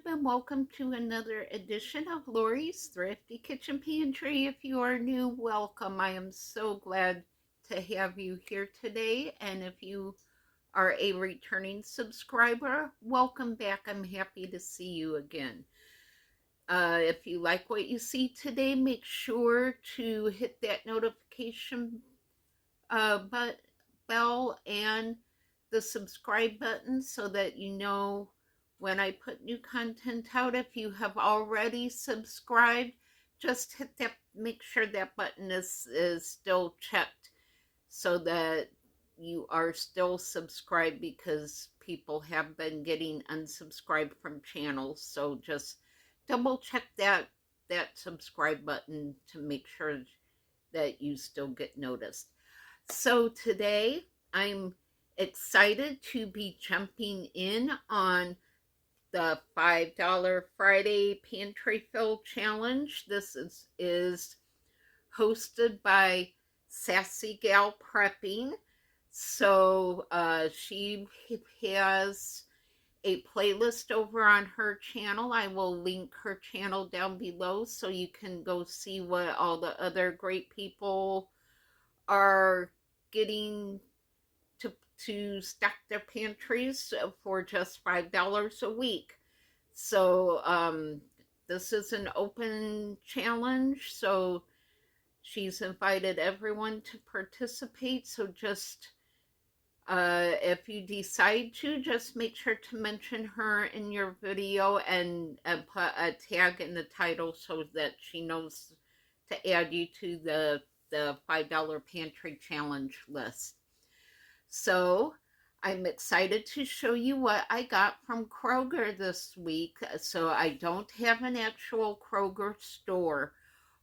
and welcome to another edition of Lori's Thrifty Kitchen Pantry. If you are new, welcome. I am so glad to have you here today. And if you are a returning subscriber, welcome back. I'm happy to see you again. If you like what you see today, make sure to hit that notification bell and the subscribe button so that you know when I put new content out. If you have already subscribed, just hit that, make sure that button is still checked so that you are still subscribed, because people have been getting unsubscribed from channels. So just double check that subscribe button to make sure that you still get noticed. So today I'm excited to be jumping in on the $5 Friday Pantry Fill Challenge. This is hosted by Sassy Gal Prepping. So she has a playlist over on her channel. I will link her channel down below so you can go see what all the other great people are getting to stock their pantries for just $5 a week. So this is an open challenge, so she's invited everyone to participate. So just if you decide to, just make sure to mention her in your video and put a tag in the title so that she knows to add you to the $5 Pantry Challenge list. So I'm excited to show you what I got from Kroger this week. So I don't have an actual Kroger store.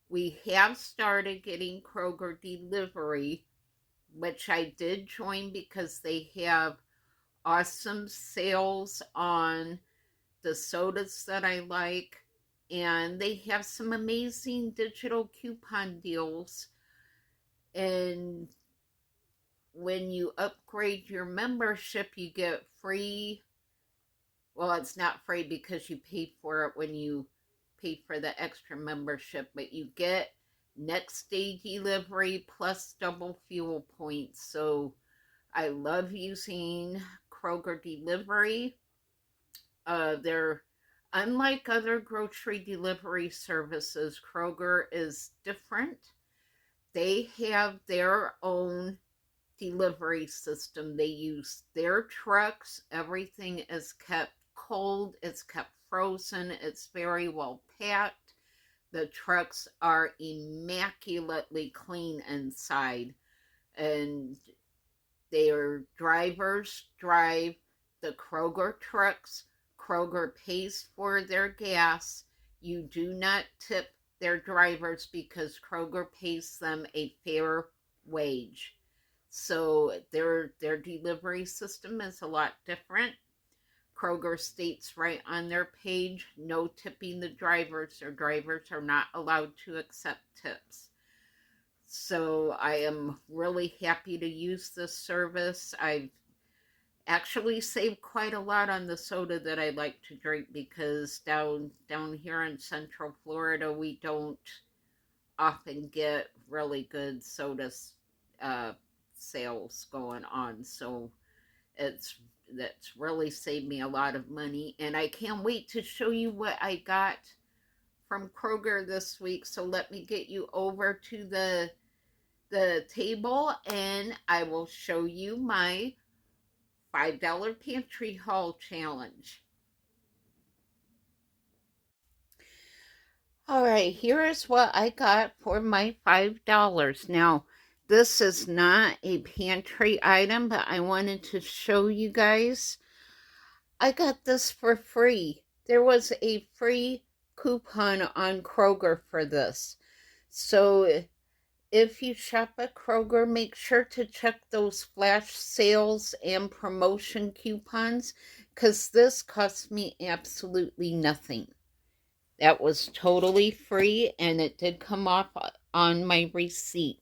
We have started getting Kroger delivery, which I did join because they have awesome sales on the sodas that I like, and they have some amazing digital coupon deals. And when you upgrade your membership, you get free, well, it's not free because you pay for it when you pay for the extra membership, but you get next day delivery plus double fuel points. So I love using Kroger delivery. They're unlike other grocery delivery services. Kroger is different. They have their own delivery system. They use their trucks. Everything is kept cold, it's kept frozen, it's very well packed. The trucks are immaculately clean inside, and their drivers drive the Kroger trucks. Kroger pays for their gas. You do not tip their drivers because Kroger pays them a fair wage. So their delivery system is a lot different. Kroger states right on their page, no tipping the drivers. Their drivers are not allowed to accept tips. So I am really happy to use this service. I've actually saved quite a lot on the soda that I like to drink, because down here in Central Florida, we don't often get really good soda sales going on. So that's really saved me a lot of money, and I can't wait to show you what I got from Kroger this week. So let me get you over to the table and I will show you my $5 pantry haul challenge. All right, here is what I got for my $5. Now, this is not a pantry item, but I wanted to show you guys. I got this for free. There was a free coupon on Kroger for this. So if you shop at Kroger, make sure to check those flash sales and promotion coupons, because this cost me absolutely nothing. That was totally free, and it did come off on my receipt.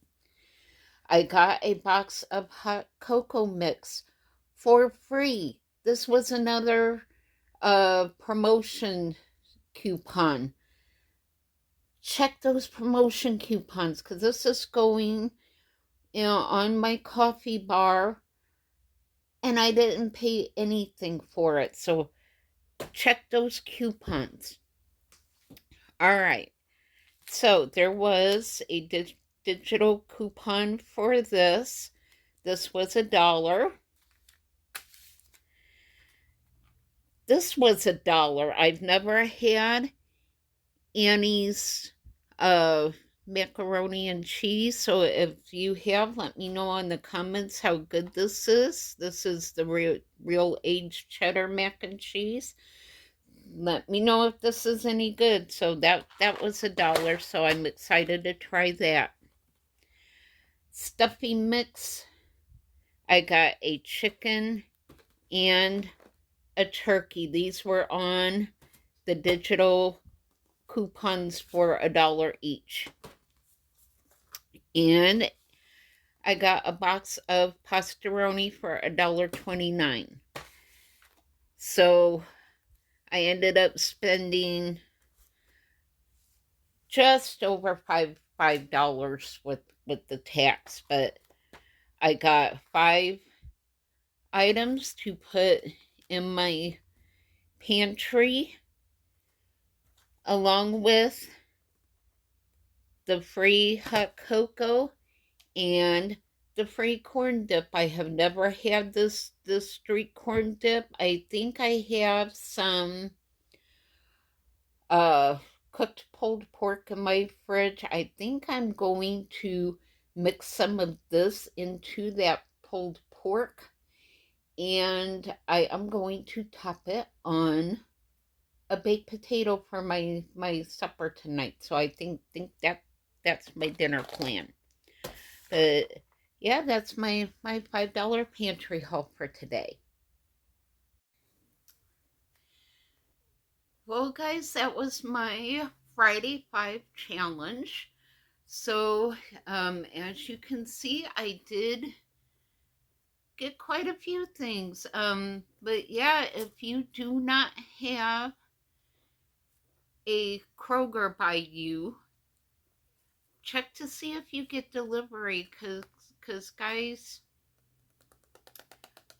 I got a box of hot cocoa mix for free. This was another a promotion coupon. Check those promotion coupons, because this is going, on my coffee bar, and I didn't pay anything for it. So check those coupons. All right. So there was a digital coupon for this. This was $1. This was $1. I've never had Annie's macaroni and cheese. So if you have, let me know in the comments how good this is. This is the real aged cheddar mac and cheese. Let me know if this is any good. So that was $1. So I'm excited to try that. Stuffy mix. I got a chicken and a turkey. These were on the digital coupons for $1 each. And I got a box of pastaroni for $1.29. So I ended up spending just over $5 with the tax, but I got 5 items to put in my pantry, along with the free hot cocoa and the free corn dip. I have never had this street corn dip. I think I have some cooked pulled pork in my fridge. I think I'm going to mix some of this into that pulled pork, and I am going to top it on a baked potato for my supper tonight. So I think that's my dinner plan. But yeah, that's my $5 pantry haul for today. Well, guys, that was my Friday 5 challenge. So as you can see, I did get quite a few things. But yeah, if you do not have a Kroger by you, check to see if you get delivery, because guys,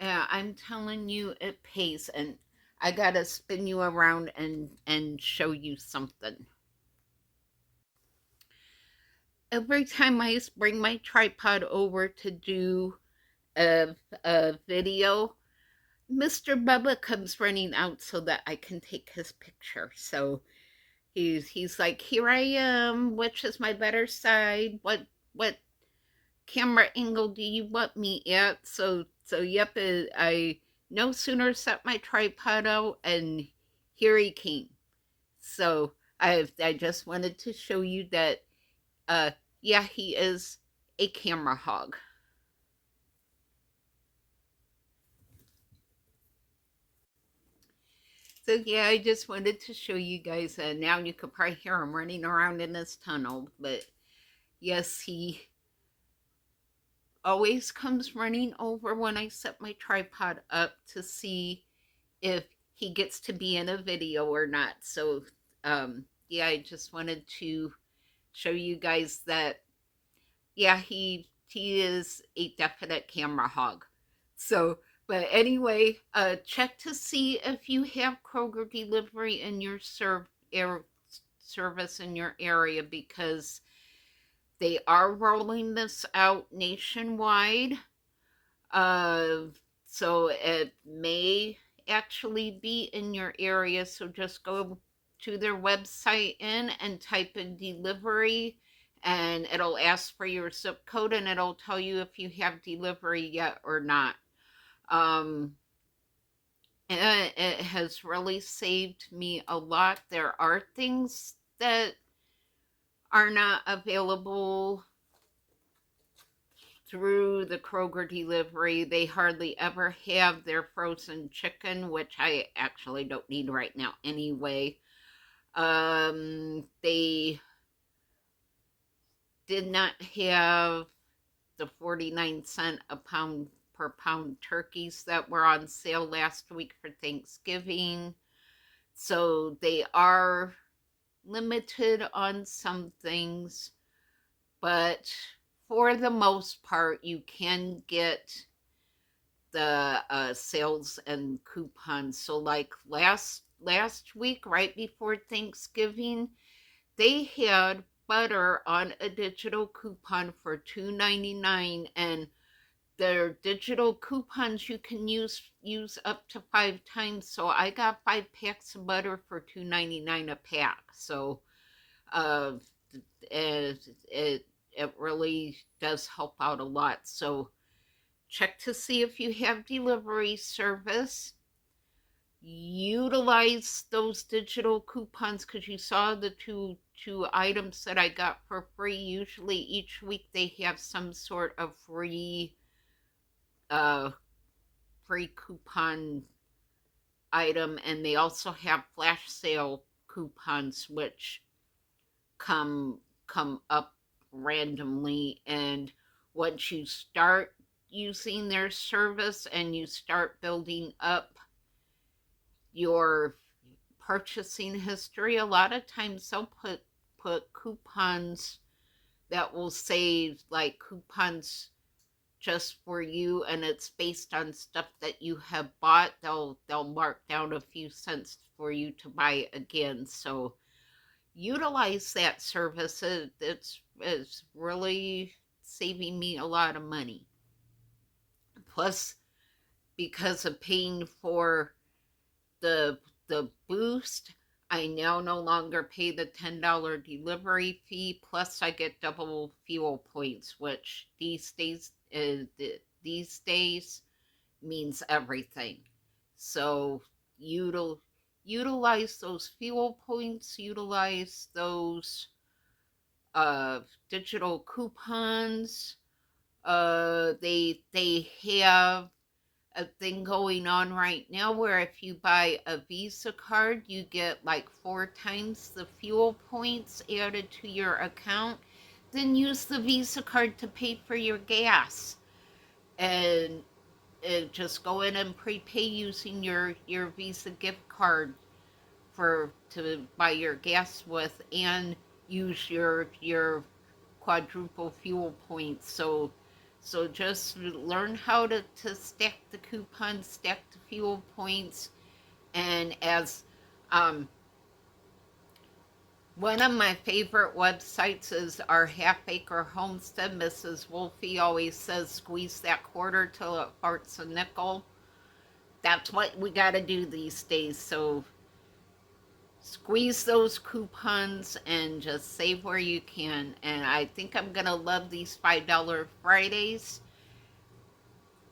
I'm telling you, it pays. And I gotta spin you around and show you something. Every time I bring my tripod over to do a video, Mr. Bubba comes running out so that I can take his picture. So he's like, here I am, which is my better side? What camera angle do you want me at? So yep, I no sooner set my tripod out and here he came. So I just wanted to show you that yeah, he is a camera hog. So yeah, I just wanted to show you guys. Now you could probably hear him running around in this tunnel, but yes, he always comes running over when I set my tripod up to see if he gets to be in a video or not. So yeah, I just wanted to show you guys that yeah, he is a definite camera hog. So but anyway, check to see if you have Kroger delivery in your service in your area, because they are rolling this out nationwide. So it may actually be in your area. So just go to their website and type in delivery, and it'll ask for your zip code, and it'll tell you if you have delivery yet or not. It has really saved me a lot. There are things that are not available through the Kroger delivery. They hardly ever have their frozen chicken, which I actually don't need right now anyway. They did not have the 49-cent a pound per pound turkeys that were on sale last week for Thanksgiving. So they are limited on some things, but for the most part, you can get the sales and coupons. So like last week, right before Thanksgiving, they had butter on a digital coupon for $2.99, and their digital coupons you can use up to 5 times. So I got 5 packs of butter for $2.99 a pack. So uh, it really does help out a lot. So check to see if you have delivery service. Utilize those digital coupons because you saw the two items that I got for free. Usually each week they have some sort of uh free coupon item, and they also have flash sale coupons which come come up randomly. And once you start using their service and you start building up your purchasing history, a lot of times they'll put coupons that will say like coupons just for you, and it's based on stuff that you have bought. They'll mark down a few cents for you to buy again. So utilize that service. It's really saving me a lot of money. Plus, because of paying for the the boost, I now no longer pay the $10 delivery fee. Plus, I get double fuel points, which these days means everything. So utilize those fuel points, utilize those digital coupons. They have a thing going on right now where if you buy a Visa card, you get like 4 times the fuel points added to your account. Then use the Visa card to pay for your gas, and just go in and prepay using your Visa gift card for to buy your gas with, and use your quadruple fuel points. So just learn how to stack the coupons, stack the fuel points. And as one of my favorite websites is our Half Acre Homestead. Mrs. Wolfie always says, squeeze that quarter till it farts a nickel. That's what we got to do these days. So squeeze those coupons and just save where you can. And I think I'm going to love these $5 Fridays.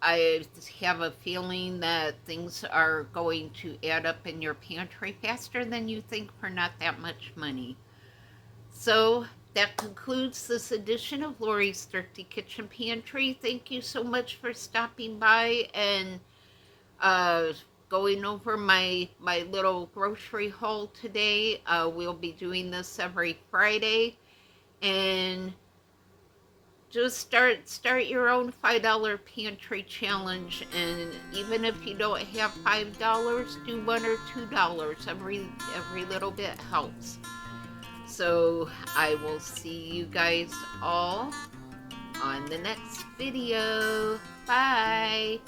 I have a feeling that things are going to add up in your pantry faster than you think for not that much money. So that concludes this edition of Lori's Thrifty Kitchen Pantry. Thank you so much for stopping by and uh, going over my little grocery haul today. We'll be doing this every Friday, and just start your own $5 pantry challenge. And even if you don't have $5, do $1 or $2. Every little bit helps. So I will see you guys all on the next video. Bye.